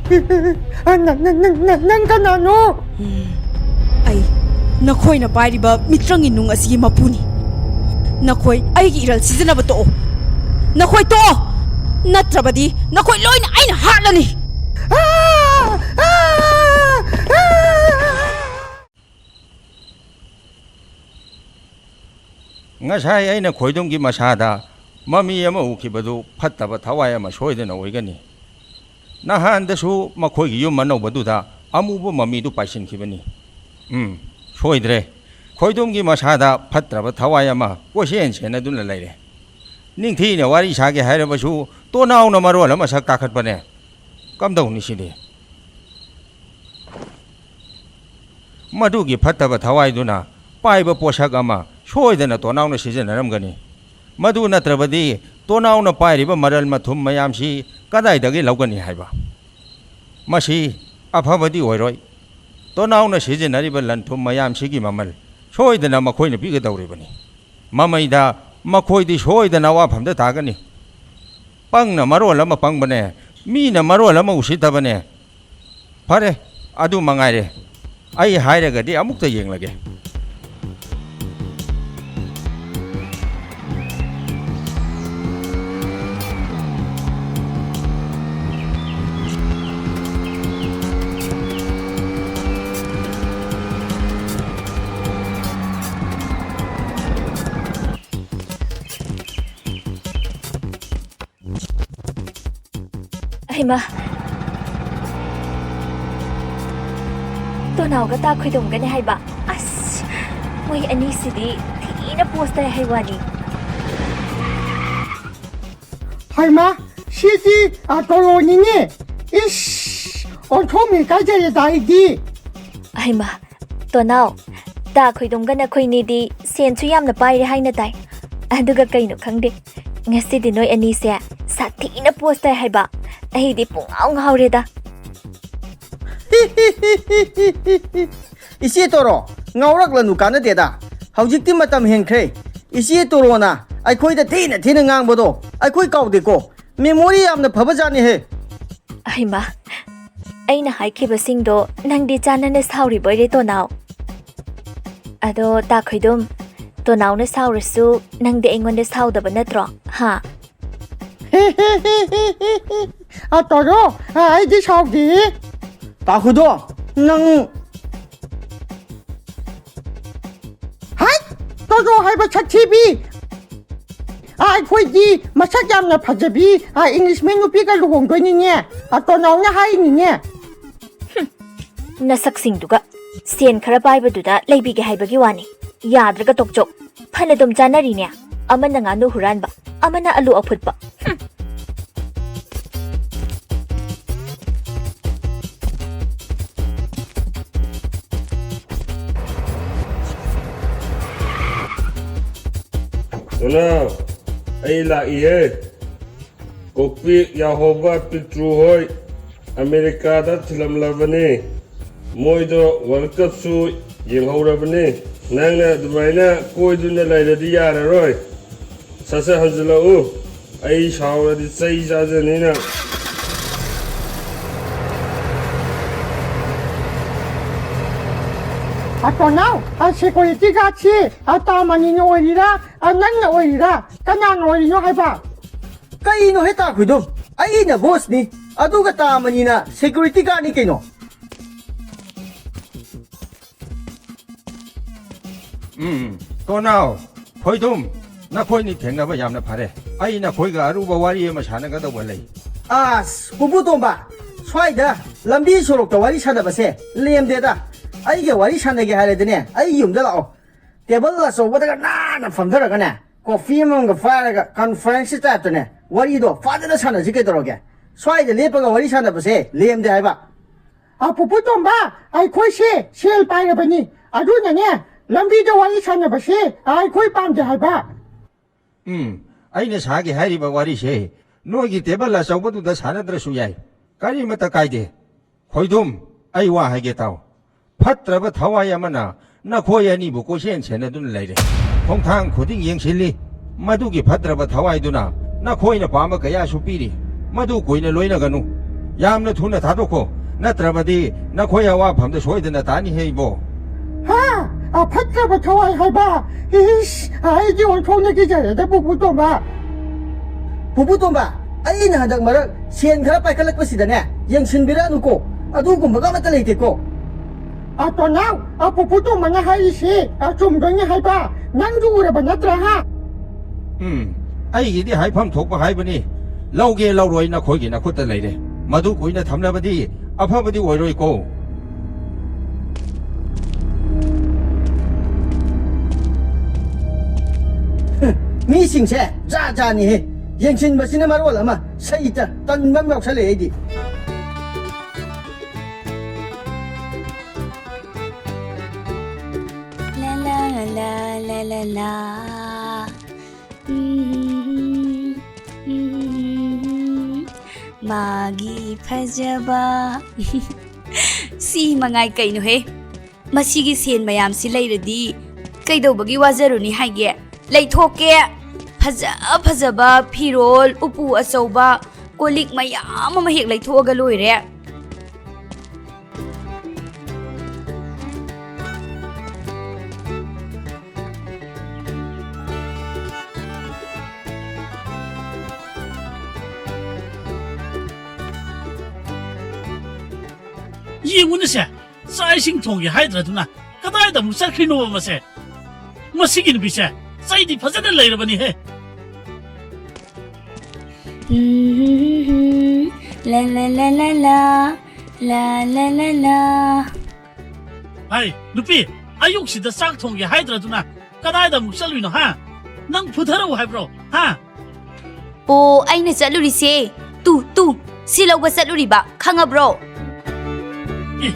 Nang kanano? Ay, nakoy na pari ba mitrangin nung asigi mapuni? Nakoy, ay iral season na ba to? Nakoy to! Natrabadi, nakoy loy na ay nahalani! Ngasay ay na khoidong gi masada mami ama ukibadu phattaba thawai ama soidena oigani nahan dasu makhoi gi yum manau baduda amubu mami du paisin khibani soidre khoidong gi masada phattraba thawai ama kosen sena dun laire ningthi ne wari sage haira basu to naw na maro lama sak takhat bane kamdau ni side madu gi phattaba thawai duna paiba posak ama soidena to naw na sijenaram gani madu natrabadi to naw na pairiba maral mathum mayamsi kadai dagi lawgani haiba masi afabadi oiroi to naw na sijenariba lanthum mayamsi gi mamal soidena makhoi na biga dawribani mamaida makhoi di soidena wafamda tagani pangna marol ama pangbane mina marol ama usitabane phare adu mangaire ai hairagadi amukta yenglage Hima to naw ga ta khoidom gane haiba as moi ani sidi thina poster haiwani Haima, Siti Atoloni ne? Ish, on Tommy Kajay Daidi. Hima to naw ta khoidom gana khoini di sen chu yam na pai haina tai aduga kaino khangde ngasi di noi ani se sa thina poster haiba ai di pung ang haureda Isi toro ngaurak lanu kana deda haujikti matam hengkhre isi toro na ai khoi da thina ngang bodo ai khoi kau de ko memory amna phaba jani he Hima aina haikhiba singdo nangdi chanane sauri boire to naw ado ta khoidum to naw na saurasu nangdi aingonde saudaba natro ha Atoro, I just have the Tahudo nang Hi, Toto have a chachibi. I quit the Masakam Pajabi, I Englishman who pick a long going in here. I don't know high in here. nasak sing duga sen khara pai ba duda leibi ge haibagi wani yadra ga tokchok phanadum janari ne amana nga nu huran ba amana alu aphut ba Tuna, ay laiye. Kopi Yahova Pitru hoy. Amerika da tilam labane. Moido World Cup su yung haurabane. Nangna dumayna koi dunna layda di yara roy. Sasa hanzula u. Ay shawra di say jazanina. Ato now, I security gachi, Atamani no ira, and Nana oira, Kanan or no haba. kaino heta khudum ai na boss ni aduga ta manina security ka ni kino to naw khoidum na khoi ni thengna ba yamna phare ai na khoi ga aruba wari ma sana ga da walai as bubu tomba swaida lambi sorok to wari sana base lem de da ai ge wari sana ge hare de ne ai yum da lao table la so wada na na famdara ga ne coffee mong ga fara ga conference ta to ne wari do father sana ji ke doroge swaida lepa ga wari sana base lem de ai ba Apuputomba, I quit shell by a penny. I do ne. Lambi the one son of a share, I quit palm the haba. ai na sa ge hari ba wari she no gi tebal la saw tu da sana dra su yai kari mata kai de khoidum ai wa ha ge taw phatra ba thawa ya mana na khoi ani bu ko shen chen na dun lai de khong thang khuding yeng sili madu gi phatra ba thawai duna na khoi na pa ma ka ya su pi ri madu koi na loi na ga nu ꯌꯥꯝꯅ ꯊꯨꯅ ꯊꯥꯗꯣꯛꯈꯣ ꯅꯠꯇ꯭ꯔꯕꯗꯤ ꯅꯈꯣꯏ ꯑꯋꯥꯐꯝꯗ ꯁꯣꯏꯗꯅ ꯇꯥꯅꯤ ꯍꯦ ꯏꯕꯣ ꯍꯥ ꯐꯠꯇ꯭ꯔꯕ ꯊꯋꯥꯏ ꯍꯥꯏꯕ ꯏꯁ ꯑꯩꯗꯤ ꯑꯣꯟꯊꯣꯛꯅ ꯀꯤꯖꯔꯦꯗ ꯄꯨꯄꯨ ꯇꯣꯝꯕ ꯄꯨꯄꯨ ꯇꯣꯝꯕ ꯑꯩꯅ ꯍꯟꯗꯛ ꯃꯔꯛ ꯁꯦꯟ ꯈꯔ ꯄꯥꯏꯈꯠꯂꯛꯄꯁꯤꯗꯅꯦ ꯌꯦꯡꯁꯤꯟꯕꯤꯔꯛꯑꯅꯨꯀꯣ ꯑꯗꯨꯒꯨꯝꯕꯒ ꯑꯃꯠꯇ ꯂꯩꯇꯦꯀꯣ ꯇꯣꯅꯥꯎ ꯄꯨꯄꯨ ꯇꯣꯝꯕꯅ ꯍꯥꯏꯔꯤꯁꯤ ꯆꯨꯝꯗꯣꯏꯅꯤ ꯍꯥꯏꯕ ꯅꯪꯁꯨ ꯎꯔꯕ ꯅꯠꯇ꯭ꯔꯥ ꯍꯥ ꯑꯩꯒꯤꯗꯤ ꯍꯥꯏꯐꯝ ꯊꯣꯛꯄ ꯍꯥꯏꯕꯅꯤ ꯂꯧꯒꯦ ꯂꯧꯔꯣꯏ ꯅꯈꯣꯏꯒꯤ ꯅꯈꯨꯠꯇ ꯂꯩꯔꯦ ꯃꯗꯨ ꯀꯨꯏꯅ ꯊꯝꯂꯕꯗꯤ ꯑꯐꯕꯗꯤ ꯑꯣꯏꯔꯣꯏꯀꯣ ꯃꯤꯁꯤꯡꯁꯦ ꯖꯥꯠ ꯖꯥꯠꯅꯤꯍꯦ ꯌꯦꯡꯁꯤꯟꯕꯁꯤꯅ ꯃꯔꯣꯜ ꯑꯃ ꯁꯩꯇ ꯇꯟꯕ ꯑꯃ ꯌꯥꯎꯁꯜꯂꯛꯑꯦ ꯑꯩꯗꯤ La la la la la la. Magi phajaba. Si mangai kaino he. Masigi sen mayam si lairadi kaidobagi wazaruni haige. Laithoke phajaba phirol upu achauba kolik mayam ama hek laithoga loire. ꯌꯦꯡꯉꯨꯅꯁꯦ ꯆꯥꯛ ꯏꯁꯤꯡ ꯊꯣꯡꯒꯦ ꯍꯥꯏꯗ꯭ꯔꯗꯨꯅ ꯀꯗꯥꯏꯗ ꯑꯃꯨꯛ ꯆꯠꯈ꯭ꯔꯤꯅꯣꯕ ꯃꯁꯦ ꯃꯁꯤꯒꯤ ꯅꯨꯄꯤꯁꯦ ꯆꯩꯗꯤ ꯐꯖꯅ ꯂꯩꯔꯕꯅꯤꯍꯦ La la la la la la la la la. ꯍꯥꯏ ꯅꯨꯄꯤ ꯑꯌꯨꯛꯁꯤꯗ ꯆꯥꯛ ꯊꯣꯡꯒꯦ ꯍꯥꯏꯗ꯭ꯔꯗꯨꯅ ꯀꯗꯥꯏꯗ ꯑꯃꯨꯛ ꯆꯠꯂꯨꯏꯅꯣ ꯍꯥ ꯅꯪ ꯐꯨꯊꯔꯛꯎ ꯍꯥꯏꯕ꯭ꯔꯣ ꯍꯥ ꯑꯣ ꯑꯩꯅ ꯆꯠꯂꯨꯔꯤꯁꯦ ꯇꯨ ꯁꯤ ꯂꯧꯕ ꯆꯠꯂꯨꯔꯤꯕ ꯈꯪꯉꯕ꯭ꯔꯣ ꯑꯦ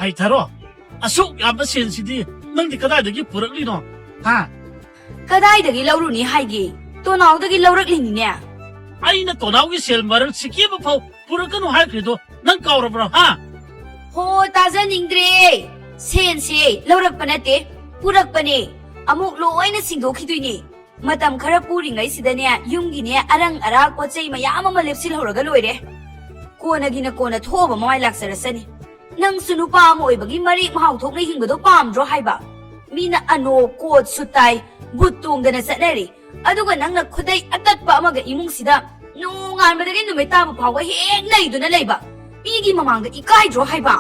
ꯍꯩꯊꯔꯣ ꯑꯁꯨꯛ ꯌꯥꯝꯕ ꯁꯦꯟꯁꯤꯗꯤ ꯅꯪꯗꯤ ꯀꯗꯥꯏꯗꯒꯤ ꯄꯨꯔꯛꯂꯤꯅꯣ ꯍꯥ ꯀꯗꯥꯏꯗꯒꯤ ꯂꯧꯔꯨꯅꯤ ꯍꯥꯏꯒꯦ ꯇꯣꯅꯥꯎꯗꯒꯤ ꯂꯧꯔꯛꯂꯤꯅꯤꯅꯦ ꯑꯩꯅ ꯇꯣꯅꯥꯎꯒꯤ ꯁꯦꯜ ꯃꯔꯜ ꯁꯤꯀꯤꯕ ꯐꯥꯎ ꯄꯨꯔꯛꯀꯅꯨ ꯍꯥꯏꯈ꯭ꯔꯤꯗꯣ ꯅꯪ ꯀꯥꯎꯔꯕ꯭ꯔꯣ ꯍꯥ ꯍꯣ ꯇꯥꯖꯅꯤꯡꯗ꯭ꯔꯦ ꯁꯦꯟꯁꯦ ꯂꯧꯔꯛꯄ ꯅꯠꯇꯦ ꯄꯨꯔꯛꯄꯅꯦ ꯑꯃꯨꯛ ꯂꯣꯏꯅ ꯁꯤꯡꯗꯣꯛꯈꯤꯗꯣꯏꯅꯦ ꯃꯇꯝ ꯈꯔ ꯄꯨꯔꯤꯉꯩꯁꯤꯗꯅꯦ ꯌꯨꯝꯒꯤꯅꯦ ꯑꯔꯪ ꯑꯔꯥꯛ ꯄꯣꯠꯆꯩ ꯃꯌꯥꯝ ꯑꯃ ꯂꯦꯞꯁꯤꯜꯍꯧꯔꯒ ꯂꯣꯏꯔꯦ ꯀꯣꯟꯅꯒꯤꯅ ꯀꯣꯟꯅ ꯊꯣꯛꯑꯕ ꯃꯃꯥꯏ ꯂꯥꯛꯆꯔꯁꯅꯤ ꯅꯪꯁꯨ ꯅꯨꯄꯥ ꯑꯃ ꯑꯣꯏꯕꯒꯤ ꯃꯔꯤꯛ ꯃꯍꯥꯎ ꯊꯣꯛꯅ ꯍꯤꯡꯕꯗꯣ ꯄꯥꯝꯗ꯭ꯔꯣ ꯍꯥꯏꯕ ꯃꯤꯅ ꯑꯅꯣ ꯀꯣꯠ ꯁꯨꯇꯥꯏ ꯕꯨꯠ ꯇꯣꯡꯗꯅ ꯆꯠꯅꯔꯤ ꯑꯗꯨꯒ ꯅꯪꯅ ꯈꯨꯗꯩ ꯑꯇꯠꯄ ꯑꯃꯒ ꯏꯃꯨꯡꯁꯤꯗ ꯅꯣꯡꯉꯥꯟꯕꯗꯒꯤ ꯅꯨꯃꯤꯠ ꯇꯥꯕ ꯐꯥꯎꯕ ꯍꯦꯛ ꯂꯩꯗꯨꯅ ꯂꯩꯕ ꯃꯤꯒꯤ ꯃꯃꯥꯡꯗ ꯏꯀꯥꯏꯗ꯭ꯔꯣ ꯍꯥꯏꯕ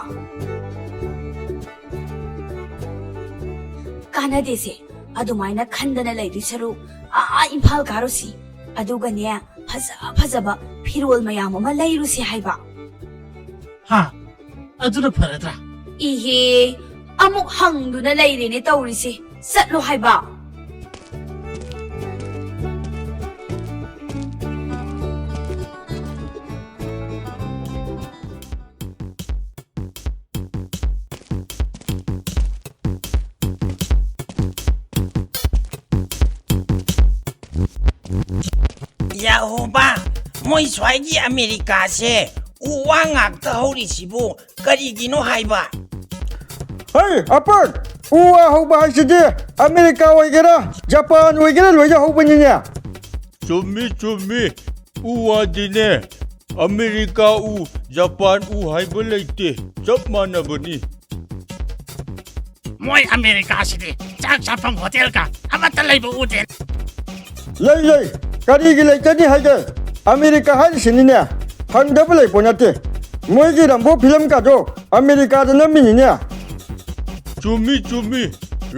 ꯀꯥꯟꯅꯗꯦꯁꯦ ꯑꯗꯨꯃꯥꯏꯅ ꯈꯟꯗꯅ ꯂꯩꯗꯣꯏ ꯁꯔꯨꯛ ꯏꯝꯐꯥꯜ ꯀꯥꯔꯨꯁꯤ ꯑꯗꯨꯒꯅꯦ ꯐꯖꯕ ꯐꯤꯔꯣꯜ ꯃꯌꯥꯝ ꯑꯃ ꯂꯩꯔꯨꯁꯤ ꯍꯥꯏꯕ ꯍꯥ ꯑꯗꯨꯅ ꯐꯔꯗ꯭ꯔꯥ 이해 아목 항두나 레이레네 떠오르시 쌀로 하이바 야호바 모이 스와이기 아메리카세 우왕악다 허리시부 거리기노 하이바 ꯍꯩ ꯑꯄꯟ ꯎ ꯋꯥ ꯍꯧꯕ ꯍꯥꯏꯁꯤꯗꯤ ꯑꯃꯦꯔꯤꯀꯥ ꯑꯣꯏꯒꯦꯔꯥ ꯖꯄꯥꯟ ꯑꯣꯏꯒꯦꯔꯥ ꯂꯣꯏꯅ ꯍꯧꯕꯅꯤꯅꯦ ꯆꯨꯝꯃꯤ ꯎ ꯋꯥꯗꯤꯅꯦ ꯑꯃꯦꯔꯤꯀꯥ ꯎ ꯖꯄꯥꯟ ꯎ ꯍꯥꯏꯕ ꯂꯩꯇꯦ ꯆꯞ ꯃꯥꯟꯅꯕꯅꯤ ꯃꯣꯏ ꯑꯃꯦꯔꯤꯀꯥꯁꯤꯗꯤ ꯆꯥꯛ ꯆꯥꯐꯝ ꯍꯣꯇꯦꯜꯒ ꯑꯃꯠꯇ ꯂꯩꯕ ꯎꯗꯦ ꯂꯩ ꯀꯔꯤꯒꯤ ꯂꯩꯇꯅꯤ ꯍꯥꯏꯒꯦ ꯑꯃꯦꯔꯤꯀꯥ ꯍꯥꯏꯔꯤꯁꯤꯅꯤꯅꯦ ꯐꯪꯗꯕ ꯂꯩꯄꯣ ꯅꯠꯇꯦ ꯃꯣꯏꯒꯤ ꯔꯝꯕꯣ ꯐꯤꯂꯝꯒꯗꯣ ꯑꯃꯦꯔꯤꯀꯥꯗ ꯅꯝꯃꯤꯅꯤꯅꯦ ꯆꯨꯝꯃꯤ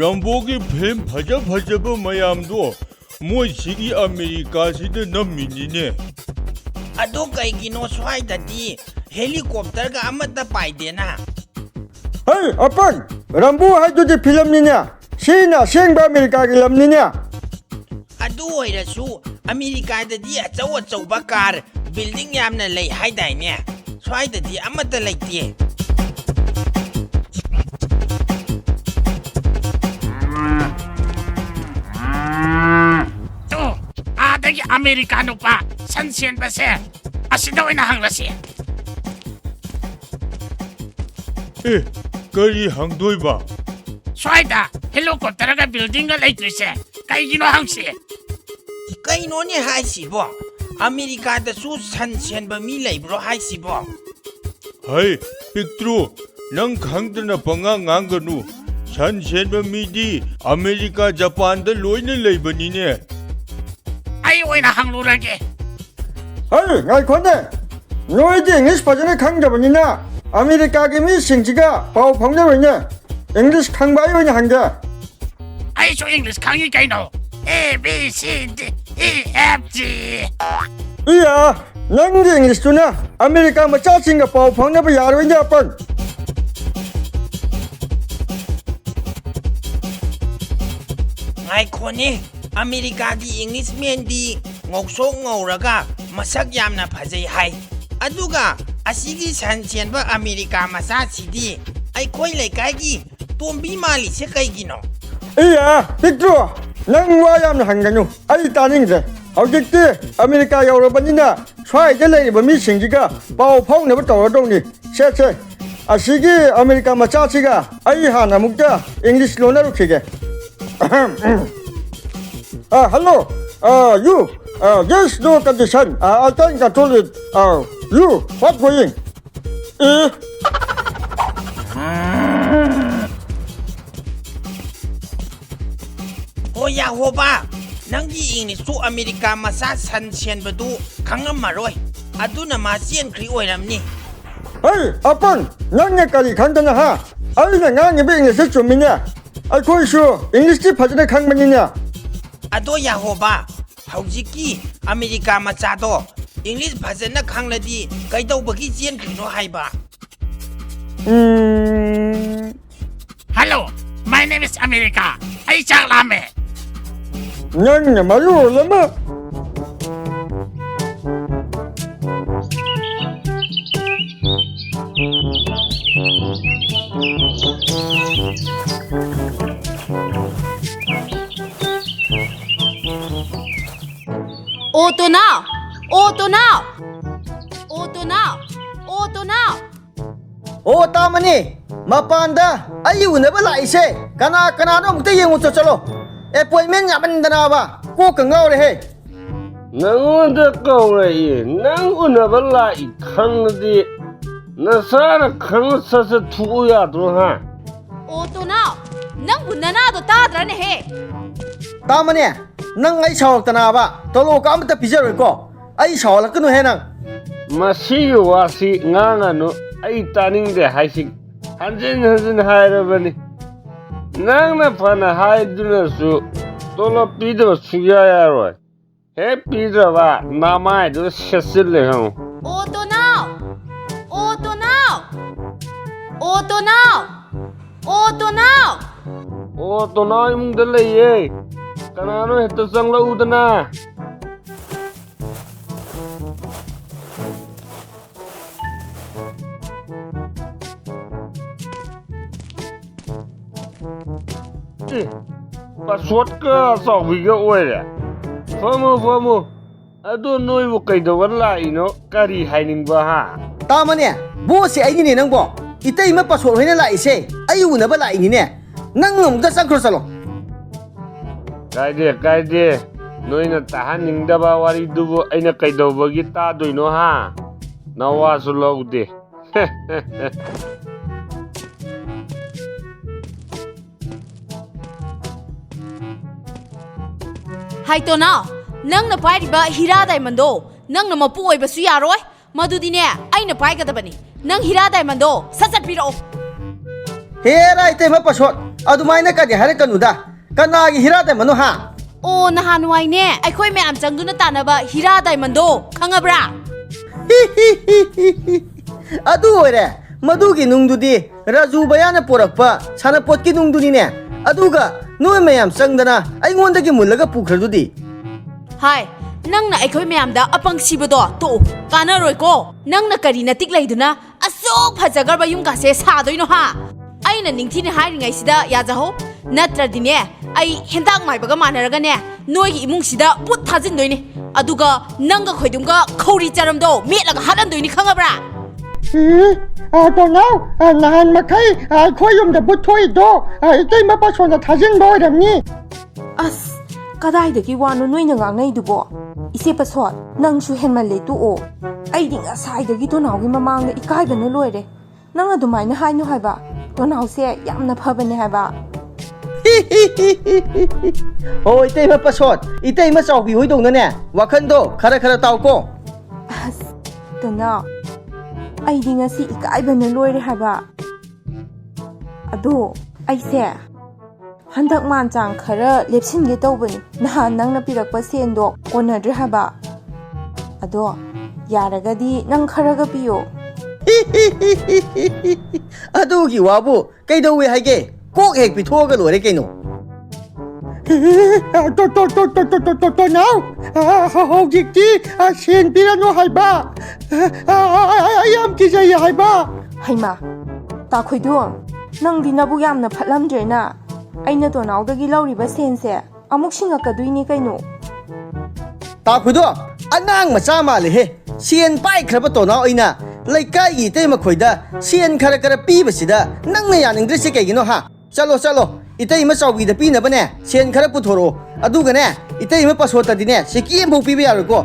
ꯔꯝꯕꯣꯒꯤ ꯐꯤल्म ꯐꯖꯕ ꯃꯌꯥꯝꯗꯣ ꯃꯣꯏꯁꯤꯒꯤ ꯑꯃꯦꯔꯤꯀꯥꯁꯤꯗ ꯅꯝꯃꯤꯅꯤꯅꯦ ꯑꯗꯣ ꯀꯩꯒꯤꯅꯣ ꯁ꯭ꯋꯥꯏꯗꯗꯤ ꯍꯦꯂꯤꯀꯣꯞꯇꯔꯒ ꯑꯃꯠꯇ ꯄꯥꯏꯗꯦꯅ ꯍꯩ ꯑꯄꯟ ꯔꯝꯕꯣ ꯍꯥꯏꯗꯨꯗꯤ ꯐꯤꯂꯝꯅꯤꯅꯦ ꯁꯤꯅ ꯑꯁꯦꯡꯕ ꯑꯃꯦꯔꯤꯀꯥꯒꯤ ꯂꯝꯅꯤꯅꯦ ꯑꯗꯨ ꯑꯣꯏꯔꯁꯨ ꯑꯃꯦꯔꯤꯀꯥꯗꯗꯤ ꯑꯆꯧꯕ ꯀꯥꯔ ꯕꯤꯜꯗꯤꯡ ꯌꯥꯝꯅ ꯂꯩ ꯍꯥꯏꯗꯥꯏꯅꯦ ꯁ꯭ꯋꯥꯏꯗꯗꯤ ꯑꯃꯠꯇ ꯂꯩꯇꯦ ꯑꯥꯗꯒꯤ ꯑꯃꯦꯔꯤꯀꯥ ꯅꯨꯄꯥ ꯁꯟ ꯁꯦꯟꯕꯁꯦ ꯑꯁꯤꯗ ꯑꯣꯏꯅ ꯍꯪꯂꯁꯤ ꯀꯔꯤ ꯍꯪꯗꯣꯏꯕ ꯁ꯭ꯋꯥꯏꯗ ꯍꯦꯂꯤꯀꯣꯞꯇꯔꯒ ꯕꯤꯜꯗꯤꯡꯒ ꯂꯩꯇ꯭ꯔꯤꯁꯦ ꯀꯩꯒꯤꯅꯣ ꯍꯪꯁꯦ ꯀꯩꯅꯣꯅꯦ ꯍꯥꯏꯁꯤꯕꯣ ꯑꯃꯦꯔꯤꯀꯥꯗꯁꯨ ꯁꯟ ꯁꯦꯟꯕ ꯃꯤ ꯂꯩꯕ꯭ꯔꯣ ꯍꯥꯏꯁꯤꯕꯣ ꯍꯩ ꯄꯤꯛꯇ꯭ꯔꯨ ꯅꯪ ꯈꯪꯗꯅ ꯄꯉꯥꯡ ꯉꯥꯡꯒꯅꯨ ꯁꯟ ꯁꯦꯟꯕ ꯃꯤꯗꯤ ꯑꯃꯦꯔꯤꯀꯥ ꯖꯄꯥꯟꯗ ꯂꯣꯏꯅ ꯂꯩꯕꯅꯤꯅꯦ ꯑꯩ ꯑꯣꯏꯅ ꯍꯪꯂꯨꯔꯒꯦ ꯍꯩ ꯉꯥꯏꯈꯣꯅꯦ ꯅꯣꯏꯗꯤ ꯏꯪꯂꯤꯁ ꯐꯖꯅ ꯈꯪꯗꯕꯅꯤꯅ ꯑꯃꯦꯔꯤꯀꯥꯒꯤ ꯃꯤꯁꯤꯡꯁꯤꯒ ꯄꯥꯎ ꯐꯥꯎꯅꯔꯣꯏꯅꯦ ꯏꯪꯂꯤꯁ ꯈꯪꯕ ꯑꯩ ꯑꯣꯏꯅ ꯍꯪꯒꯦ ꯑꯩꯁꯨ ꯏꯪꯂꯤꯁ ꯈꯪꯉꯤ ꯀꯩꯅꯣ A B C D E F G 이야 ꯅꯪꯒꯤ ꯏꯪꯂꯤꯁꯇꯨꯅ ꯑꯃꯦꯔꯤꯀꯥ ꯃꯆꯥꯁꯤꯡꯒ ꯄꯥꯎ ꯐꯥꯎꯅꯕ ꯌꯥꯔꯣꯏꯅꯦ ꯑꯄꯟ ꯉꯥꯏꯈꯣꯅꯦ ꯑꯃꯦꯔꯤꯀꯥꯒꯤ ꯏꯪꯂꯤꯁꯃꯦꯟꯗꯤ ꯉꯧꯁꯣꯛ ꯉꯧꯔꯒ ꯃꯁꯛ ꯌꯥꯝꯅ ꯐꯖꯩ ꯍꯥꯏ ꯑꯗꯨꯒ ꯑꯁꯤꯒꯤ ꯁꯟ ꯆꯦꯟꯕ ꯑꯃꯦꯔꯤꯀꯥ ꯃꯆꯥꯁꯤꯗꯤ ꯑꯩꯈꯣꯏ ꯂꯩꯀꯥꯏꯒꯤ ꯇꯣꯝꯕꯤ ꯃꯥꯜꯂꯤꯁꯦ ꯀꯩꯒꯤꯅꯣ 이야 빅트루 ꯅꯪ ꯋꯥ ꯌꯥꯝꯅ ꯍꯪꯒꯅꯨ ꯑꯩ ꯇꯥꯅꯤꯡꯗ꯭ꯔꯦ ꯍꯧꯖꯤꯛꯇꯤ ꯑꯃꯦꯔꯤꯀꯥ ꯌꯧꯔꯕꯅꯤꯅ ꯁ꯭ꯋꯥꯏꯗ ꯂꯩꯔꯤꯕ ꯃꯤꯁꯤꯡꯁꯤꯒ ꯄꯥꯎ ꯐꯥꯎꯅꯕ ꯇꯧꯔꯗꯧꯅꯤ ꯁꯦ ꯑꯁꯤꯒꯤ ꯑꯃꯦꯔꯤꯀꯥ ꯃꯆꯥꯁꯤꯒ ꯑꯩ ꯍꯥꯟꯅ ꯑꯃꯨꯛꯇ English ꯂꯣꯟꯅꯔꯨꯈꯤꯒꯦ hello you yes no condition I can control it you what going ꯍꯣ ꯌꯥꯍꯣꯕ ꯅꯪꯒꯤ ꯏꯪꯂꯤꯁꯁꯨ ꯑꯃꯦꯔꯤꯀꯥ ꯃꯆꯥ ꯁꯟ ꯁꯦꯟꯕꯗꯨ ꯈꯪꯉꯝꯃꯔꯣꯏ ꯑꯗꯨꯅ ꯃꯥ ꯆꯦꯟꯈ꯭ꯔꯤ ꯑꯣꯏꯔꯝꯅꯤ Hey, Appan, nang kali khandana ha. Ai na ngang be English chumminya. Ai khoi shu English ti phajna khang maninya. ꯑꯗꯣ ꯌꯥꯍꯣꯕ ꯍꯧꯖꯤꯛꯀꯤ America ꯃꯆꯥꯗꯣ English ꯐꯖꯅ ꯈꯪꯂꯗꯤ ꯀꯩꯗꯧꯕꯒꯤ ꯆꯦꯟꯈ꯭ꯔꯤꯅꯣ ꯍꯥꯏꯕ Hello my name is America ꯑꯩ ꯆꯥꯛ ꯂꯥꯝꯃꯦ Nang na mayu lama. Auto now! Auto now! Auto now! Auto now! ꯑꯣ ꯇꯥꯃꯅꯤ ꯃꯄꯥꯟꯗ ꯑꯩ ꯎꯅꯕ ꯂꯥꯛꯏꯁꯦ ꯀꯅꯥꯅꯣ ꯑꯃꯨꯛꯇ ꯌꯦꯡꯉꯨ ꯆꯠꯂꯣ ꯑꯦꯄꯣꯏꯟꯃꯦꯟ ꯌꯥꯝꯃꯟꯗꯅꯕ ꯀꯣꯛꯀ ꯉꯥꯎꯔꯦꯍꯦ ꯅꯪꯉꯣꯟꯗ ꯀꯧꯔꯛꯏ ꯅꯪ ꯎꯅꯕ ꯂꯥꯛꯏ ꯈꯪꯉꯗꯤ ꯅꯁꯥꯅ ꯈꯪꯅ ꯁꯠ ꯊꯣꯛꯎ ꯌꯥꯗ꯭ꯔꯣ ꯍꯥ Auto now! Nang unanado tadrane he! ꯇꯥꯃꯅꯤ ꯅꯪ ꯑꯩ ꯁꯥꯎꯔꯛꯇꯅꯕ ꯇꯣꯂꯣꯞꯀ ꯑꯃꯇ ꯄꯤꯖꯔꯣꯏꯀꯣ ꯑꯩ ꯁꯥꯎꯍꯜꯂꯛꯀꯅꯨ ꯍꯦ ꯅꯪ ꯃꯁꯤꯒꯤ ꯋꯥꯁꯤ ꯉꯥꯡꯉꯅꯨ ꯑꯩ ꯇꯥꯅꯤꯡꯗꯦ ꯍꯥꯏꯁꯤ ꯍꯟꯖꯤꯟ ꯍꯥꯏꯔꯕꯅꯤ ꯅꯪꯅ ꯐꯅ ꯍꯥꯏꯗꯨꯅꯁꯨ ꯇꯣꯂꯣꯞ ꯄꯤꯗꯕ ꯁꯨꯛꯌꯥ ꯌꯥꯔꯣꯏ ꯍꯦꯛ ꯄꯤꯗ꯭ꯔꯕ ꯅꯃꯥꯏꯗꯨ ꯁꯦꯠꯆꯤꯜꯂꯦ ꯈꯪꯉꯨ Auto now! Auto now! Auto now! Auto now! ꯑꯣ ꯇꯣꯅꯥ ꯏꯃꯨꯡꯗ ꯂꯩꯌꯦ ꯀꯅꯥꯅꯣ ꯍꯦꯛꯇ ꯆꯪꯂꯛꯎꯗꯅ ꯄꯥꯁꯋꯥꯔꯗꯀ ꯆꯥꯎꯕꯤꯒ ꯑꯣꯏꯔꯦ ꯐꯝꯃꯨ ꯑꯗꯨ ꯅꯣꯏꯕꯨ ꯀꯩꯗꯧꯕ ꯂꯥꯛꯏꯅꯣ ꯀꯔꯤ ꯍꯥꯏꯅꯤꯡꯕ ꯍꯥ ꯇꯥꯃꯅꯤ ꯕꯣꯁꯁꯦ ꯑꯩꯒꯤꯅꯦ ꯅꯪꯕꯣ 이때이마 빠소 회네 라이세 아이 우나바 라이니네 낭음가 쌍크로 살로 가이데 너희는 타하닝다바 와리두부 아이나 까이도버기 따도이노 하 나와서 로우데 하이토나 낭나 파이리바 히라 다이먼도 낭나 마pu 오이바수 야로이 마두디네 아이나 파이가다바니 낭 히라 다이먼도 사삿 피로 헤라 이때이마 빠소 아두마이나 까디 하레까누다 까나기 히라 다이먼노 하 오 나하누아이네 아이코이 매 암장두나 따나바 히라 다이먼도 강아브라 아두 오래 마두기 눅두디 라주바야나 포락파 사나포트기 눅두니네 아두가 노이 매암 쌍다나 아이곤다기 물라가 부크르두디 하이 낭나 아이코이 매 암다 아빵 시버도 또 까나로이고 낭나 까리나 틱라이두나 아쏙 파자가바 융가세 사도이노 하 아이나 닝티니 하이링아이시다 야자호 나트라디네 아이 현당 마이바가 마나라가네 너희 이뭉시다 붓 타진도이니 아두가 낭가 khoidum가 khori charamdo metlaga halandoini khangabra don't nahan makai khoyum da buthoi do itai ma pa sona thajin boy ramni as ꯀꯗꯥꯏꯗꯒꯤ ꯋꯥꯅꯣ ꯅꯣꯏꯅ ꯉꯥꯡꯅꯩꯗꯨꯕꯣ? ꯏꯆꯦ ꯄꯁꯣꯠ, ꯅꯪꯁꯨ ꯍꯦꯟꯃꯜꯂꯦ ꯇꯣꯛꯑꯣ. ꯑꯩꯗꯤ ꯉꯁꯥꯏꯗꯒꯤ ꯇꯣꯅꯥꯎꯒꯤ ꯃꯃꯥꯡꯗ ꯏꯀꯥꯏꯕꯅ ꯂꯣꯏꯔꯦ. ꯅꯪ ꯑꯗꯨꯃꯥꯏꯅ ꯍꯥꯏꯅꯨ ꯍꯥꯏꯕ. ꯇꯣꯅꯥꯎꯁꯦ ꯌꯥꯝꯅ ꯐꯕꯅꯦ ꯍꯥꯏꯕ. ꯍꯣꯏ ꯏꯇꯩꯃ ꯄꯁꯣꯠ, 이때이마 ꯆꯥꯎꯕꯤ ꯍꯣꯏꯗꯧꯅꯅꯦ ꯋꯥꯈꯟꯗꯣ ꯈꯔ ꯇꯥꯎꯀꯣ. ꯑꯁ, ꯇꯣꯅꯥꯎ, ꯑꯩꯗꯤ ꯉꯁꯤ ꯏꯀꯥꯏꯕꯅ ꯂꯣꯏꯔꯦ ꯍꯥꯏꯕ. ꯑꯗꯣ ꯑꯩꯁꯦ ꯍꯟꯗꯛ ꯃꯥꯟꯆꯥꯡ ꯈꯔ ꯂꯦꯞꯁꯤꯟꯒꯦ ꯇꯧꯕꯅꯤ. ꯅꯍꯥꯟ ꯅꯪꯅ ꯄꯤꯔꯛꯄ ꯁꯦꯟꯗꯣ ꯀꯣꯟꯅꯗ꯭ꯔꯦ ꯍꯥꯏꯕ. ꯑꯗꯣ ꯌꯥꯔꯒꯗꯤ ꯅꯪ ꯈꯔꯒ ꯄꯤꯌꯣ. ꯑꯗꯨꯒꯤ ꯋꯥꯕꯨ ꯀꯩꯗꯧꯋꯦ ꯍꯥꯏꯒꯦ? ꯀꯣꯛ ꯍꯦꯛ ꯄꯤꯊꯣꯛꯑꯒ ꯂꯣꯏꯔꯦ ꯀꯩꯅꯣ. ꯇꯣꯅꯥꯎ, ꯍꯧꯖꯤꯛꯇꯤ ꯁꯦꯟ ꯄꯤꯔꯅꯨ ꯍꯥꯏꯕ. ꯑꯩ ꯌꯥꯝ ꯀꯤꯖꯩ ꯍꯥꯏꯕ. ꯍꯩꯃꯥ, ꯇꯥꯈꯣꯏꯗꯣ, ꯅꯪꯗꯤ ꯅꯕꯨꯛ ꯌꯥꯝꯅ ꯐꯠꯂꯝꯗ꯭ꯔꯦꯅ. ꯑꯩꯅ ꯇꯣꯅꯥꯎꯗꯒꯤ ꯂꯧꯔꯤꯕ ꯁꯦꯟꯁꯦ ꯑꯃꯨꯛ ꯁꯤꯡꯉꯛꯀꯗꯣꯏꯅꯤ ꯀꯩꯅꯣ. ꯇꯥꯈꯣꯏꯗꯣ, ꯑꯉꯥꯡ ꯃꯆꯥ ꯃꯥꯜꯂꯦꯍꯦ. ꯁꯦꯟ ꯄꯥꯏꯈ꯭ꯔꯕ ꯇꯣꯅꯥꯎ ꯑꯩꯅ ꯂꯩꯀꯥꯏꯒꯤ ꯏꯇꯩꯃ ꯈꯣꯏꯗ ꯁꯦꯟ ꯈꯔ ꯄꯤꯕꯁꯤꯗ ꯅꯪꯅ ꯌꯥꯅꯤꯡꯗ꯭ꯔꯤꯁꯦ ꯀꯩꯒꯤꯅꯣ ꯍꯥ? ꯆꯠꯂꯣ, 이때이마 ꯆꯥꯎꯕꯤꯗ ꯄꯤꯅꯕꯅꯦ ꯁꯦꯟ ꯈꯔ ꯄꯨꯊꯣꯔꯛꯑꯣ. ꯑꯗꯨꯒꯅꯦ ꯏꯇꯩꯃ ꯄꯁꯣꯠꯇꯗꯤꯅꯦ ꯁꯤꯀꯤ ꯑꯃꯐꯥꯎ ꯄꯤꯕ ꯌꯥꯔꯣꯏꯀꯣ.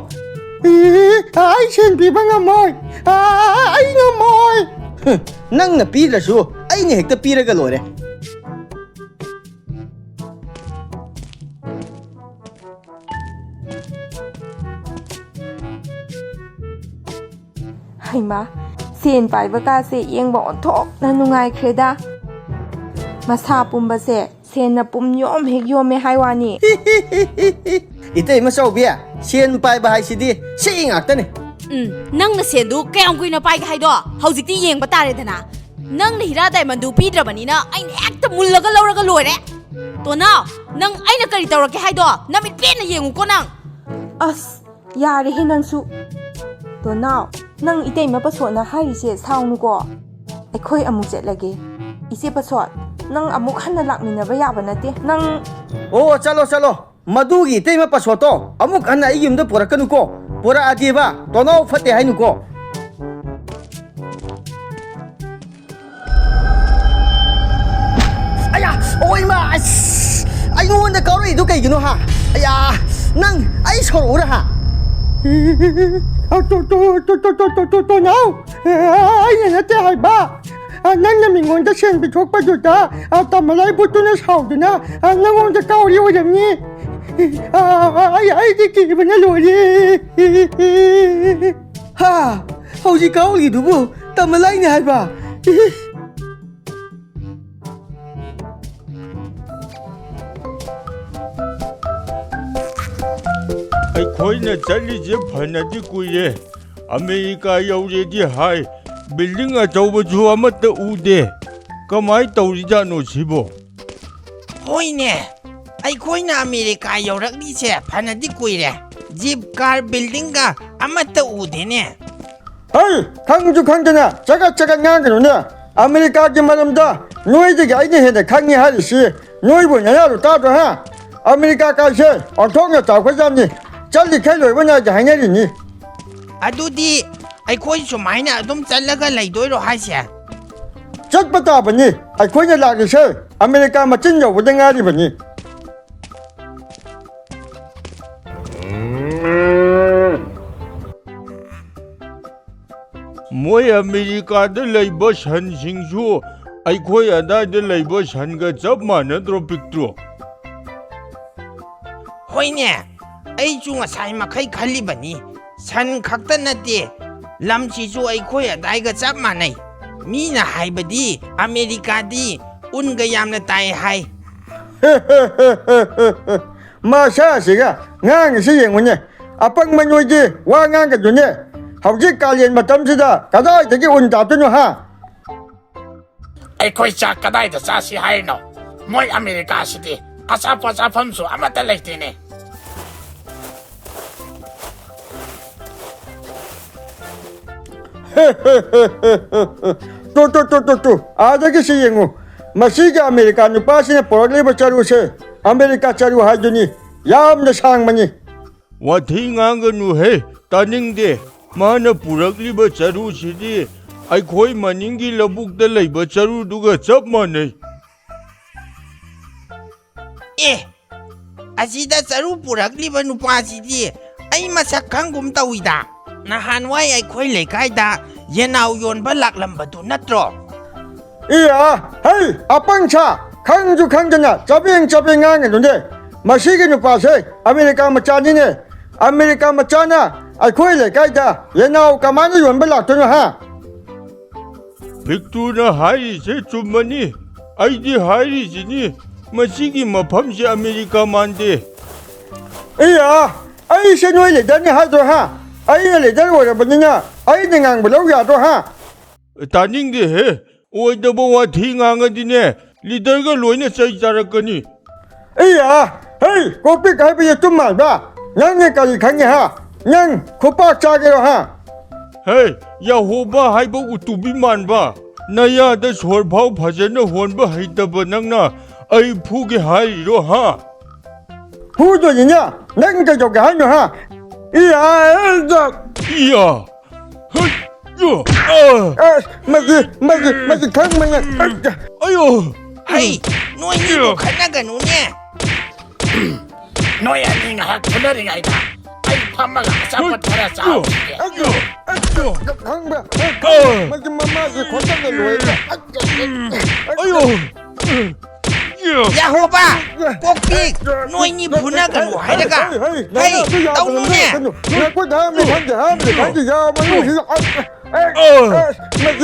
ꯑꯩ ꯁꯦꯟ ꯄꯤꯕ ꯉꯝꯃꯣꯏ. ꯑꯩ ꯉꯝꯃꯣꯏ. ꯅꯪꯅ ꯄꯤꯗ꯭ꯔꯁꯨ ꯑꯩꯅ ꯍꯦꯛꯇ ꯄꯤꯔꯒ ꯂꯣꯏꯔꯦ. ꯍꯩꯃꯥ, ꯁꯦꯟ ꯄꯥꯏꯕ ꯀꯥꯁꯦ ꯌꯦꯡꯕ ꯑꯣꯟꯊꯣꯛꯅ ꯅꯨꯡꯉꯥꯏꯈ꯭ꯔꯦꯗ. ꯃꯁꯥ ꯄꯨꯝꯕꯁꯦ ꯁꯦꯟꯅ ꯄꯨꯝꯌꯣꯝ ꯍꯦꯛ ꯌꯣꯝꯃꯦ ꯍꯥꯏ ꯋꯥꯅꯤ. 이때이마 ꯆꯥꯎꯕꯤ, ꯁꯦꯟ ꯄꯥꯏꯕ ꯍꯥꯏꯁꯤꯗꯤ ꯁꯤ ꯉꯥꯛꯇꯅꯤ. ꯅꯪꯅ ꯁꯦꯟꯗꯨ ꯀꯌꯥꯝ ꯀꯨꯏꯅ ꯄꯥꯏꯒꯦ ꯍꯥꯏꯗꯣ ꯍꯧꯖꯤꯛꯇꯤ ꯌꯦꯡꯕ ꯇꯥꯔꯦꯗꯅ. ꯅꯪꯅ ꯍꯤꯔꯥ ꯗꯥꯏꯃꯟꯗꯨ ꯄꯤꯗ꯭ꯔꯕꯅꯤꯅ ꯑꯩꯅ ꯍꯦꯛꯇ ꯃꯨꯜꯂꯒ ꯂꯧꯔꯒ ꯂꯣꯏꯔꯦ. ꯇꯣꯅꯥꯎ, ꯅꯪ ꯑꯩꯅ ꯀꯔꯤ ꯇꯧꯔꯛꯀꯦ ꯍꯥꯏꯗꯣ ꯅꯃꯤꯠ ꯄꯦꯟꯅ ꯌꯦꯡꯉꯨꯀꯣ ꯅꯪ. ꯑꯁ, ꯌꯥꯔꯦꯍꯦ ꯅꯪꯁꯨ. ꯇꯣꯅꯥꯎ, ꯅꯪ 이때이마 ꯄꯁꯣꯠꯅ ꯍꯥꯏꯔꯤꯁꯦ ꯁꯥꯎꯅꯨꯀꯣ. ꯑꯩꯈꯣꯏ ꯑꯃꯨꯛ ꯆꯠꯂꯒꯦ. ꯏꯆꯦ ꯄꯁꯣꯠ, ꯅꯪ ꯑꯃꯨꯛ ꯍꯟꯅ ꯂꯥꯛꯃꯤꯟꯅꯕ ꯌꯥꯕ ꯅꯠꯇꯦ. ꯅꯪ... ꯑꯣ, ꯆꯠꯂꯣ. ꯃꯗꯨꯒꯤ 이때이마 ꯄꯁꯣꯠꯇꯣ ꯑꯃꯨꯛ ꯍꯟꯅ ꯑꯩ ꯌꯨꯝꯗ ꯄꯨꯔꯛꯀꯅꯨꯀꯣ. ꯄꯨꯔꯛꯑꯗꯤꯕ ꯇꯣꯅꯥꯎ ꯐꯠꯇꯦ ꯍꯥꯏꯅꯨꯀꯣ. ꯑꯌꯥ, ꯑꯣꯏꯃꯥ, ꯑꯁ, ꯑꯩꯉꯣꯟꯗ ꯀꯥꯎꯔꯛꯏꯗꯨ ꯀꯩꯒꯤꯅꯣ ꯍꯥ? ꯑꯌꯥ, ꯅꯪ ꯑꯩ ꯁꯣꯔꯛꯎꯔ ꯍꯥ? ꯇꯣꯅꯥꯎ, ꯑꯩꯅ ꯅꯠꯇꯦ ꯍꯥꯏꯕ. ꯅꯪꯅ ꯃꯤꯉꯣꯟꯗ ꯁꯦꯟ ꯄꯤꯊꯣꯛꯄꯗꯨꯗ ꯇꯃꯂꯥꯏꯕꯨꯠꯇꯨꯅ ꯁꯥꯎꯗꯨꯅ ꯅꯪꯉꯣꯟꯗ ꯀꯥꯎꯔꯤ ꯑꯣꯏꯔꯝꯅꯤ. ꯑꯩꯗꯤ ꯀꯤꯕꯅ ꯂꯣꯏꯔꯦ. ꯍꯥ, ꯍꯧꯖꯤꯛ ꯀꯥꯎꯔꯤꯗꯨꯕꯨ ꯇꯃꯂꯥꯏꯅꯤ ꯍꯥꯏꯕ. ꯑꯩꯈꯣꯏꯅ ꯆꯠꯂꯤꯁꯦ ꯐꯅꯗꯤ ꯀꯨꯏꯔꯦ. ꯑꯃꯦꯔꯤꯀꯥ ꯌꯧꯔꯦꯗꯤ ꯍꯥꯏ. ꯕꯤꯜꯗꯤꯡ ꯑꯆꯧꯕꯁꯨ ꯑꯃꯠꯇ ꯎꯗꯦ. ꯀꯃꯥꯏ ꯇꯧꯔꯤꯖꯥꯠꯅꯣ ꯁꯤꯕꯣ? ꯍꯣꯏꯅꯦ, ꯑꯩꯈꯣꯏꯅ ꯑꯃꯦꯔꯤꯀꯥ ꯌꯧꯔꯛꯂꯤꯁꯦ ꯐꯅꯗꯤ ꯀꯨꯏꯔꯦ. ꯖꯤꯞ ꯀꯥꯔ ꯕꯤꯜꯗꯤꯡꯒ ꯑꯃꯠꯇ ꯎꯗꯦꯅꯦ. ꯍꯩ, ꯈꯪꯁꯨ ꯈꯪꯗꯅ ꯆꯒꯠ ꯉꯥꯡꯒꯅꯨꯅꯦ. ꯑꯃꯦꯔꯤꯀꯥꯒꯤ ꯃꯔꯝꯗ ꯅꯣꯏꯗꯒꯤ ꯑꯩꯅ ꯍꯦꯟꯅ ꯈꯪꯉꯤ ꯍꯥꯏꯔꯤꯁꯤ ꯅꯣꯏꯕꯨ ꯅꯌꯥꯗꯨ ꯇꯥꯗ꯭ꯔꯣ ꯍꯥ? ꯑꯃꯦꯔꯤꯀꯥ ꯀꯥꯏꯁꯦ ꯑꯣꯟꯊꯣꯛꯅ ꯆꯥꯎꯈꯠꯖꯥꯠꯅꯤ. ꯆꯠꯂꯤꯈꯩ ꯂꯣꯏꯕ ꯅꯥꯏꯗꯦ ꯍꯥꯏꯅꯔꯤꯅꯤ. ꯑꯗꯨꯗꯤ ꯑꯩꯈꯣꯏ ꯁꯨꯃꯥꯏꯅ ꯑꯗꯨꯝ ꯆꯠꯂꯒ ꯂꯩꯗꯣꯏꯔꯣ ꯍꯥꯏꯁꯦ? ꯆꯠꯄ ꯇꯥꯕꯅꯤ. ꯑꯩꯈꯣꯏꯅ ꯂꯥꯛꯂꯤꯁꯦ ꯑꯃꯦꯔꯤꯀꯥ ꯃꯆꯤꯟ ꯌꯧꯕꯗ ꯉꯥꯏꯔꯤꯕꯅꯤ. ꯃꯣꯏ ꯑꯃꯦꯔꯤꯀꯥꯗ ꯂꯩꯕ ꯁꯟꯁꯤꯡꯁꯨ ꯑꯩꯈꯣꯏ ꯑꯗꯥꯏꯗ ꯂꯩꯕ ꯁꯟꯒ ꯆꯞ ꯃꯥꯟꯅꯗ꯭ꯔꯣ ꯄꯤꯛꯇ꯭ꯔꯣ? ꯍꯣꯏꯅꯦ, ꯑꯩꯁꯨ ꯉꯁꯥꯏ ꯃꯈꯩ ꯈꯜꯂꯤꯕꯅꯤ. ꯁꯟ ꯈꯛꯇ ꯅꯠꯇꯦ, ꯂꯝꯁꯤꯁꯨ ꯑꯩꯈꯣꯏ ꯑꯗꯥꯏꯒ ꯆꯞ ꯃꯥꯟꯅꯩ. ꯃꯤꯅ ꯍꯥꯏꯕꯗꯤ ꯑꯃꯦꯔꯤꯀꯥꯗꯤ ꯎꯟꯒ ꯌꯥꯝꯅ ꯇꯥꯏ ꯍꯥꯏ. ꯃꯁꯥꯁꯤꯒ ꯉꯥꯡꯉꯤꯁꯤ ꯌꯦꯡꯉꯨꯅꯦ. ꯑꯄꯪꯕ ꯅꯣꯏꯗꯤ ꯋꯥ ꯉꯥꯡꯒꯗꯨꯅꯦ. ꯍꯧꯖꯤꯛ ꯀꯥꯂꯦꯟ ꯃꯇꯝꯁꯤꯗ ꯀꯗꯥꯏꯗꯒꯤ ꯎꯟ ꯇꯥꯗꯣꯏꯅꯣ ꯍꯥ? ꯑꯩꯈꯣꯏ ꯆꯥꯛ ꯀꯗꯥꯏꯗ ꯆꯥꯁꯤ ꯍꯥꯏꯔꯤꯅꯣ? ꯃꯣꯏ ꯑꯃꯦꯔꯤꯀꯥꯁꯤꯗꯤ ꯑꯆꯥꯄꯣꯠ ꯆꯥꯐꯝꯁꯨ ꯑꯃꯠꯇ ꯂꯩꯇꯦꯅꯦ. ꯇꯨ ꯑꯥꯗꯒꯤ ꯁꯤ ꯌꯦꯡꯉꯨ. ꯃꯁꯤꯒꯤ ꯑꯃꯦꯔꯤꯀꯥ ꯅꯨꯄꯥꯁꯤꯅ ꯄꯨꯔꯛꯂꯤꯕ ꯆꯔꯨꯁꯦ ꯑꯃꯦꯔꯤꯀꯥ ꯆꯔꯨ ꯍꯥꯏꯗꯨꯅꯤ. ꯌꯥꯝꯅ ꯁꯥꯡꯕꯅꯤ. ꯋꯥꯊꯤ ꯉꯥꯡꯒꯅꯨꯍꯦ, ꯇꯥꯅꯤꯡꯗꯦ. ꯃꯥꯅ ꯄꯨꯔꯛꯂꯤꯕ ꯆꯔꯨꯁꯤꯗꯤ ꯑꯩꯈꯣꯏ ꯃꯅꯤꯡꯒꯤ ꯂꯧꯕꯨꯛꯇ ꯂꯩꯕ ꯆꯔꯨꯗꯨꯒ ꯆꯞ ꯃꯥꯟꯅꯩ. ꯑꯁꯤꯗ ꯆꯔꯨ ꯄꯨꯔꯛꯂꯤꯕ ꯅꯨꯄꯥꯁꯤꯗꯤ ꯑꯩ ꯃꯁꯛ ꯈꯪꯒꯨꯝ ꯇꯧꯏꯗ ꯅꯍꯥꯟꯋꯥꯏ ꯑꯩꯈꯣꯏ ꯂꯩꯀꯥꯏꯗ ꯌꯦꯅꯥꯎ ꯌꯣꯟꯕ ꯂꯥꯛꯂꯝꯕꯗꯨ ꯅꯠꯇ꯭ꯔꯣ 이야, 헤이, 아빵차, 강주 강전야, 짜빙 하는데, 마시기 누빠세, 아메리카 마짜니네, 아메리카 마짜나, 아이코일레 가이다, 얘나오 가만히 연발락더냐 하. 빅투나 하이세 좀만이 아이디 하이리지니 마시기 마팜시 아메리카 만데 이야, 아이 세노일레 다니 하도 하, 아이엘레 다니 오라버니냐, 아이 능앙 불러야도 하. 따닝데 해 오이더보와 팅앙어디네 리더가 로이네 짜이자라거니 이야, 헤이, 고삐 갈비에 좀 말봐, 양내까지 강해 하, 양 고빡 짜게로 하. 헤이 야호바 하이보고 뚜비만바 나야다 솔파우 파제나 혼바 하이다바 낭나 아이 푸게 하이로 하 후조이냐, 냉자족게 하냐 하. 이야, 엘자. 이야 헛 마지 강만야. 아유 헤이 노인이도 가나가누네 너희 아니가 학 분할이가이다. 아이 판마가 아사파타라 싸우게. 강바, 마지 마마지 권장을 놓아야. 아유 야호바 꼭빅 노인이 분하가누 하이다가 헤이 떠오르네 나 다음에 간지 야, 뭐 이거. 마지.